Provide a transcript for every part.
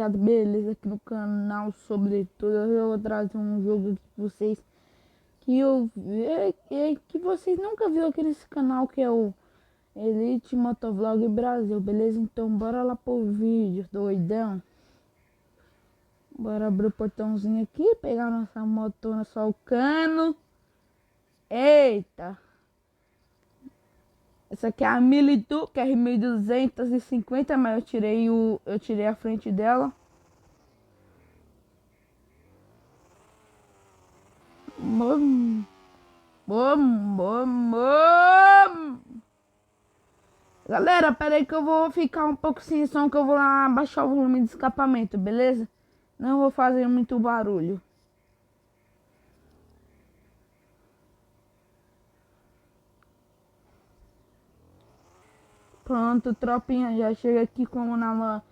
rapaziada, beleza? Aqui no canal Sobretudo eu vou trazer um jogo aqui pra vocês que eu que vocês nunca viram aqui nesse canal, que é o Elite Motovlog Brasil, beleza? Então bora lá pro vídeo, doidão. Bora abrir o portãozinho aqui, pegar nossa motona, só o cano. Eita! Essa aqui é a Militu, que é R1250, mas eu tirei a frente dela. Bom, bom, bom, bom. Galera, pera aí que eu vou ficar um pouco sem som, que eu vou lá baixar o volume de escapamento, beleza? Não vou fazer muito barulho. Pronto, tropinha, já chega aqui como na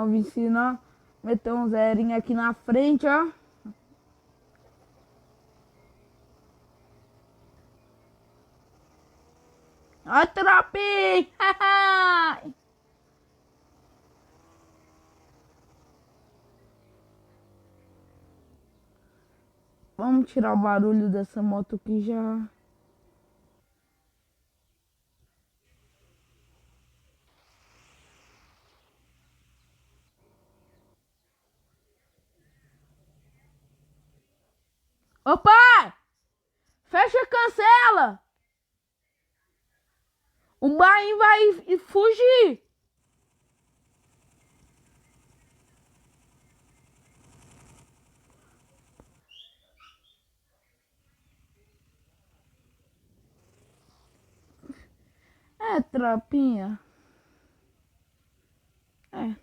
oficina. Meteu um zerinho aqui na frente, ó. Ó, tropinha! Vamos tirar o barulho dessa moto aqui já. Ô pai! Fecha, cancela! O bain vai fugir! É, tropinha. É,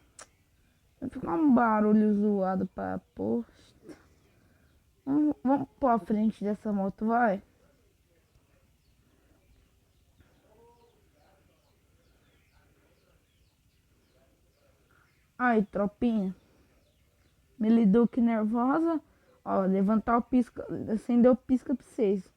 vai ficar um barulho zoado pra posta. Vamos pra frente dessa moto, vai. Aí, tropinha. Me lidou que nervosa. Ó, levantar o pisca, acender o pisca pra vocês.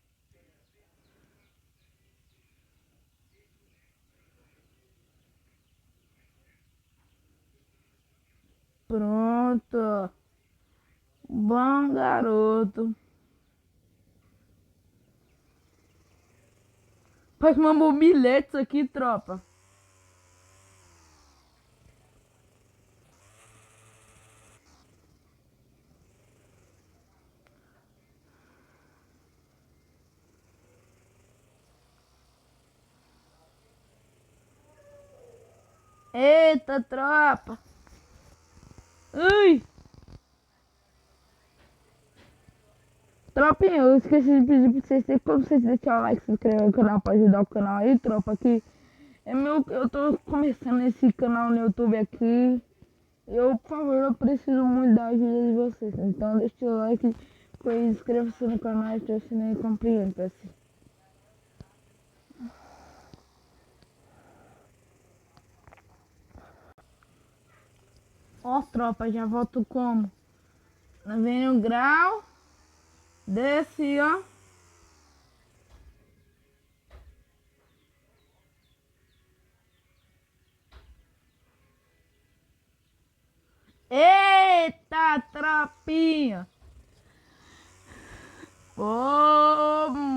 Pronto. Bom, garoto. Faz uma mobilete isso aqui, tropa. Eita, tropa. Ui. Tropinha, eu esqueci de pedir pra vocês, tem como vocês deixarem o like, se inscrever no canal pra ajudar o canal aí, tropa, aqui. Eu tô começando esse canal no YouTube aqui. Por favor, eu preciso muito da ajuda de vocês. Então deixa o like, inscreva-se no canal, ative o sininho e compreenda. Ó, tropa, já volto como? Vem o grau, desce, ó. Eita, tropinha! Bom!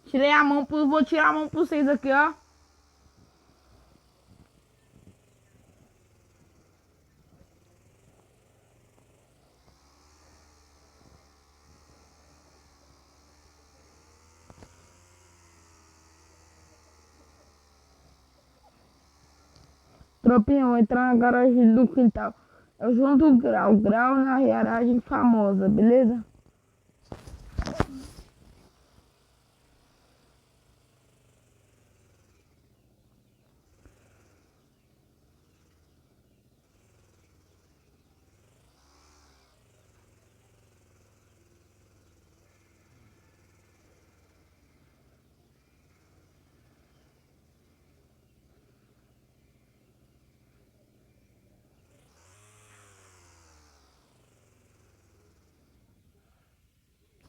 Tirei a mão, vou tirar a mão pra vocês aqui, ó. Tropinha, vou entrar na garagem do quintal. Eu junto o grau, grau na garagem famosa, beleza?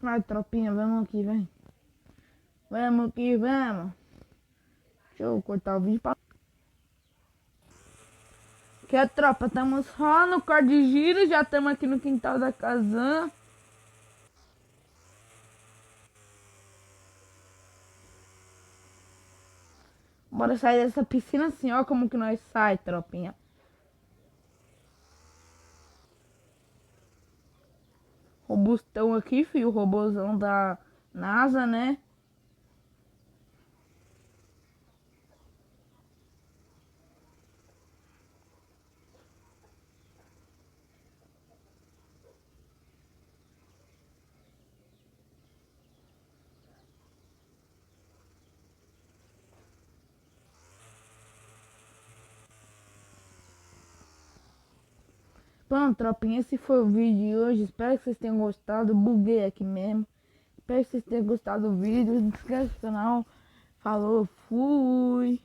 Vai, tropinha, vamos aqui, vem. Vamos que vamos. Deixa eu cortar o vídeo pra... Que a tropa, estamos só no quarto de giro, já estamos aqui no quintal da casa. Bora sair dessa piscina assim, ó como que nós sai, tropinha. Robustão aqui, filho, o robôzão da NASA, né? Pronto, tropinha, esse foi o vídeo de hoje. Espero que vocês tenham gostado. Buguei aqui mesmo. Espero que vocês tenham gostado do vídeo. Se inscreve no canal. Falou, fui.